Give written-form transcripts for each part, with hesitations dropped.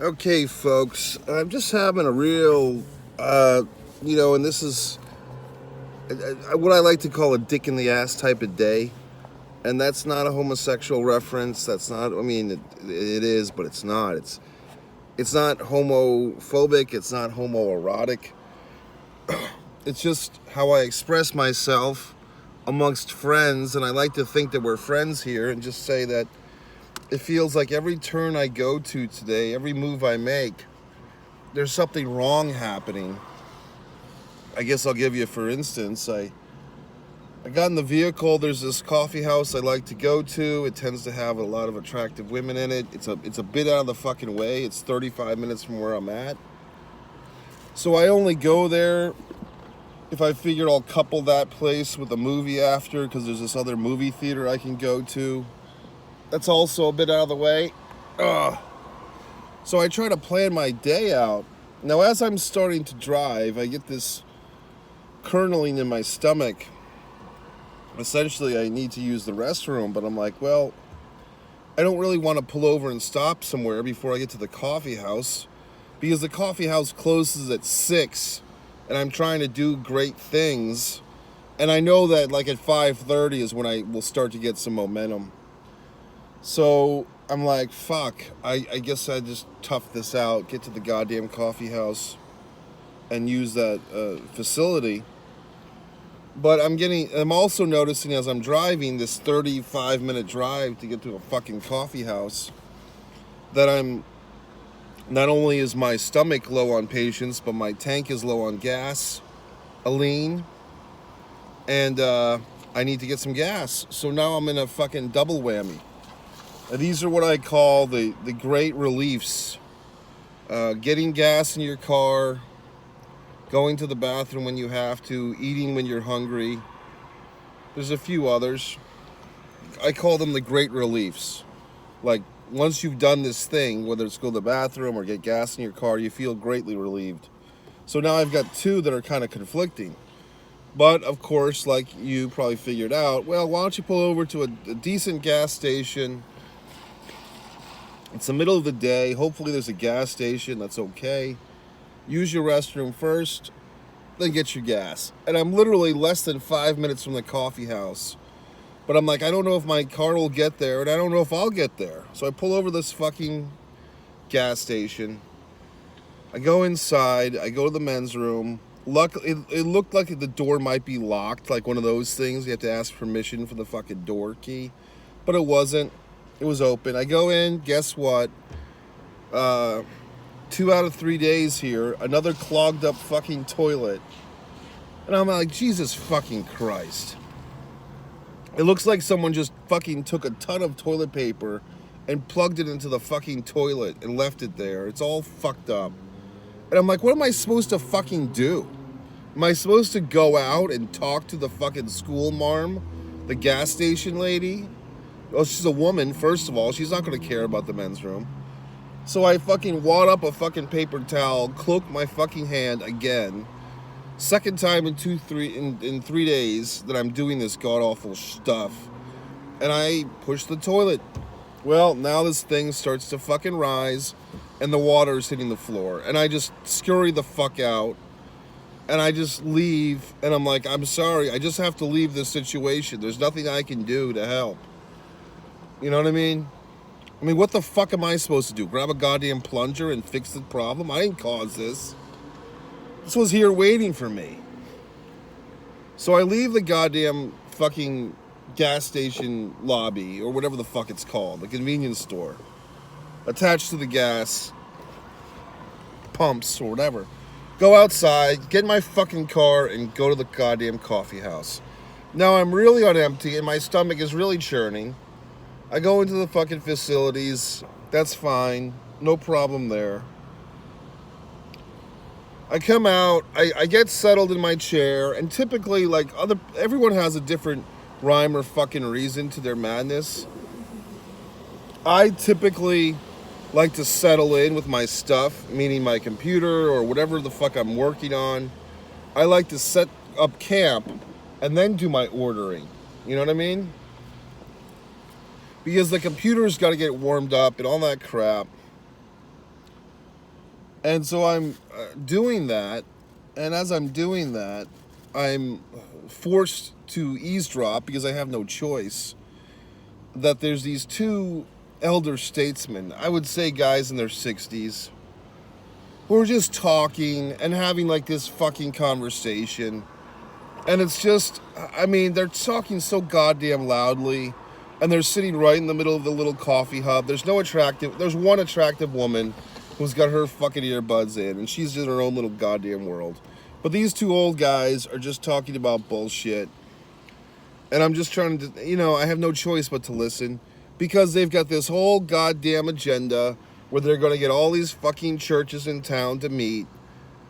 Okay, folks, I'm just having a real, and this is what I like to call a dick in the ass type of day. And that's not a homosexual reference. That's not, it is, but it's not. It's not homophobic. It's not homoerotic. It's just how I express myself amongst friends. And I like to think that we're friends here and just say that it feels like every turn I go to today, every move I make, there's something wrong happening. I guess I'll give you, for instance, I got in the vehicle. There's this coffee house I like to go to. It tends to have a lot of attractive women in it. It's a bit out of the fucking way. It's 35 minutes from where I'm at. So I only go there if I figured I'll couple that place with a movie after, because there's this other movie theater I can go to. That's also a bit out of the way. Ugh. So I try to plan my day out. Now, as I'm starting to drive, I get this curdling in my stomach. Essentially, I need to use the restroom, but I'm like, well, I don't really want to pull over and stop somewhere before I get to the coffee house, because the coffee house closes at 6, and I'm trying to do great things, and I know that like at 5:30 is when I will start to get some momentum. So I'm like, fuck, I guess I just tough this out, get to the goddamn coffee house and use that facility. But I'm also noticing as I'm driving this 35-minute drive to get to a fucking coffee house that not only is my stomach low on patience, but my tank is low on gas, lean, and I need to get some gas. So now I'm in a fucking double whammy. These are what I call the great reliefs. Getting gas in your car, going to the bathroom when you have to, eating when you're hungry. There's a few others. I call them the great reliefs. Like, once you've done this thing, whether it's go to the bathroom or get gas in your car, you feel greatly relieved. So now I've got two that are kind of conflicting. But, of course, like you probably figured out, well, why don't you pull over to a decent gas station? It's the middle of the day. Hopefully there's a gas station that's okay. Use your restroom first, then get your gas. And I'm literally less than 5 minutes from the coffee house. But I'm like, I don't know if my car will get there, and I don't know if I'll get there. So I pull over this fucking gas station. I go inside. I go to the men's room. Luckily, it looked like the door might be locked, like one of those things. You have to ask permission for the fucking door key. But it wasn't. It was open. I go in. Guess what? 2 out of 3 days here, another clogged up fucking toilet. And I'm like, Jesus fucking Christ. It looks like someone just fucking took a ton of toilet paper and plugged it into the fucking toilet and left it there. It's all fucked up. And I'm like, what am I supposed to fucking do? Am I supposed to go out and talk to the fucking school marm, the gas station lady? Well, she's a woman, first of all. She's not going to care about the men's room. So I fucking wad up a fucking paper towel, cloak my fucking hand again. Second time in 3 days that I'm doing this god-awful stuff. And I push the toilet. Well, now this thing starts to fucking rise, and the water is hitting the floor. And I just scurry the fuck out. And I just leave, and I'm like, I'm sorry, I just have to leave this situation. There's nothing I can do to help. You know what I mean? I mean, what the fuck am I supposed to do? Grab a goddamn plunger and fix the problem? I didn't cause this. This was here waiting for me. So I leave the goddamn fucking gas station lobby, or whatever the fuck it's called, the convenience store, attached to the gas pumps or whatever. Go outside, get in my fucking car, and go to the goddamn coffee house. Now I'm really on empty, and my stomach is really churning. I go into the fucking facilities. That's fine. No problem there. I come out. I get settled in my chair. And typically, like, everyone has a different rhyme or fucking reason to their madness. I typically like to settle in with my stuff, meaning my computer or whatever the fuck I'm working on. I like to set up camp and then do my ordering. You know what I mean? Because the computer's got to get warmed up and all that crap. And so I'm doing that, and as I'm doing that, I'm forced to eavesdrop because I have no choice. That there's these two elder statesmen, I would say guys in their 60s, who are just talking and having like this fucking conversation. And it's just, I mean, they're talking so goddamn loudly, and they're sitting right in the middle of the little coffee hub. There's one attractive woman who's got her fucking earbuds in, and she's in her own little goddamn world. But these two old guys are just talking about bullshit. And I'm just trying to, I have no choice but to listen, because they've got this whole goddamn agenda where they're going to get all these fucking churches in town to meet.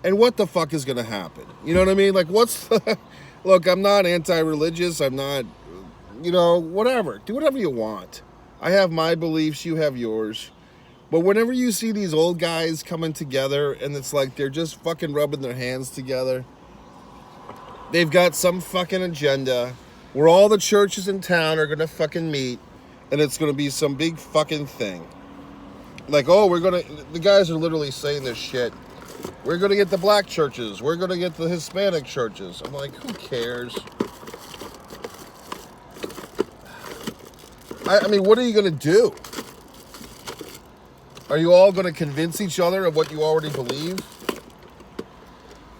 And what the fuck is going to happen? You know what I mean? Like, look, I'm not anti-religious. I'm not, whatever. Do whatever you want. I have my beliefs. You have yours. But whenever you see these old guys coming together and it's like they're just fucking rubbing their hands together, they've got some fucking agenda where all the churches in town are going to fucking meet, and it's going to be some big fucking thing. Like, the guys are literally saying this shit. We're going to get the black churches. We're going to get the Hispanic churches. I'm like, who cares? I mean, what are you going to do? Are you all going to convince each other of what you already believe?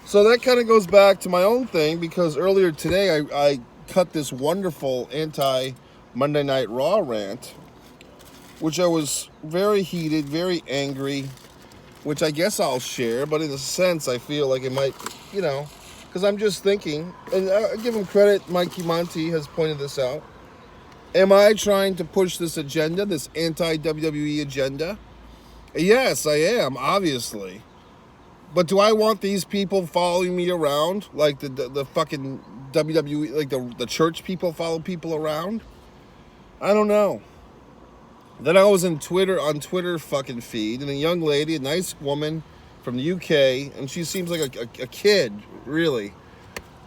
So that kind of goes back to my own thing, because earlier today I cut this wonderful anti-Monday Night Raw rant, which I was very heated, very angry, which I guess I'll share, but in a sense I feel like it might, because I'm just thinking, and I give him credit, Mikey Monty has pointed this out. Am I trying to push this agenda, this anti-WWE agenda? Yes, I am, obviously. But do I want these people following me around like the fucking WWE, like the church people follow people around? I don't know. Then I was on Twitter fucking feed, and a young lady, a nice woman from the UK, and she seems like a kid, really.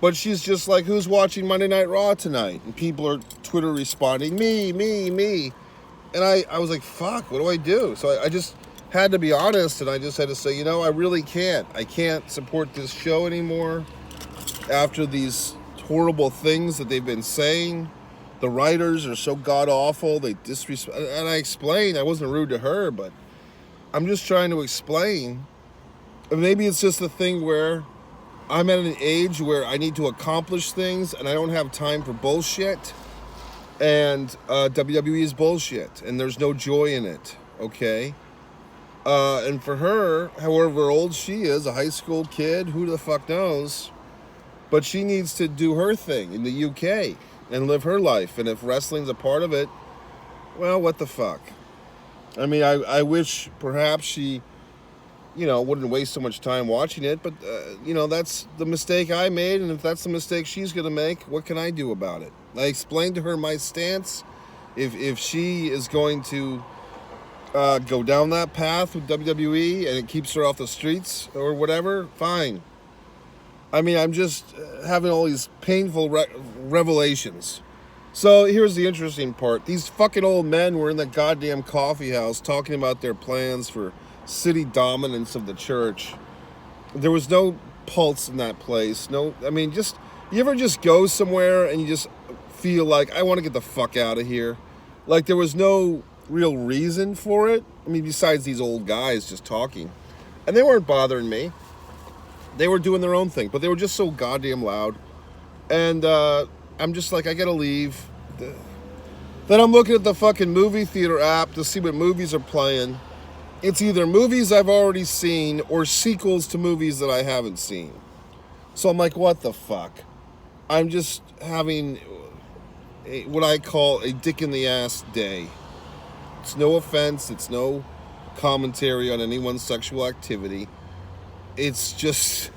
But she's just like, who's watching Monday Night Raw tonight? And people are Twitter responding, me. And I was like, fuck, what do I do? So I just had to be honest, and I just had to say, I really can't. I can't support this show anymore after these horrible things that they've been saying. The writers are so god-awful, they disrespect, and I explained, I wasn't rude to her, but I'm just trying to explain. And maybe it's just a thing where I'm at an age where I need to accomplish things, and I don't have time for bullshit, and WWE is bullshit, and there's no joy in it, okay? And for her, however old she is, a high school kid, who the fuck knows, but she needs to do her thing in the UK and live her life. And if wrestling's a part of it, well, what the fuck? I mean, I wish perhaps she, wouldn't waste so much time watching it, but, that's the mistake I made, and if that's the mistake she's going to make, what can I do about it? I explained to her my stance. If she is going to go down that path with WWE and it keeps her off the streets or whatever, fine. I mean, I'm just having all these painful revelations. So here's the interesting part. These fucking old men were in the goddamn coffee house talking about their plans for city dominance of the church. There was no pulse in that place. You ever just go somewhere and you just feel like, I want to get the fuck out of here? Like there was no real reason for it. I mean, besides these old guys just talking. And they weren't bothering me. They were doing their own thing, but they were just so goddamn loud. And I'm just like, I gotta leave. Then I'm looking at the fucking movie theater app to see what movies are playing. It's either movies I've already seen or sequels to movies that I haven't seen. So I'm like, what the fuck? I'm just having what I call a dick in the ass day. It's no offense. It's no commentary on anyone's sexual activity. It's just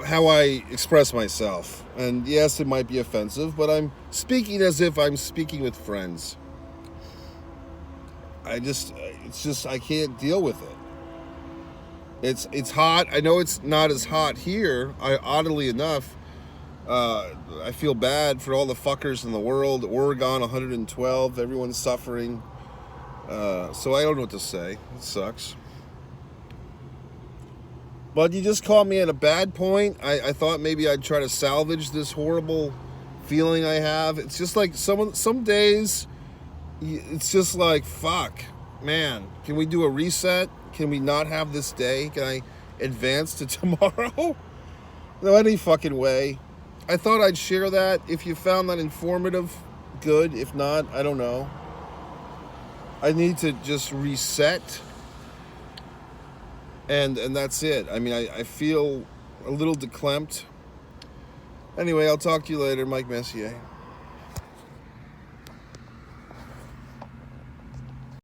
how I express myself. And yes, it might be offensive, but I'm speaking as if I'm speaking with friends. I can't deal with it. It's hot. I know it's not as hot here. Oddly enough, I feel bad for all the fuckers in the world. Oregon, 112. Everyone's suffering. So I don't know what to say. It sucks. But you just caught me at a bad point. I thought maybe I'd try to salvage this horrible feeling I have. It's just like some days, it's just like, fuck, man. Can we do a reset? Can we not have this day? Can I advance to tomorrow? No, any fucking way. I thought I'd share that. If you found that informative, good. If not, I don't know. I need to just reset. And that's it. I mean, I feel a little declamped. Anyway, I'll talk to you later. Mike Messier.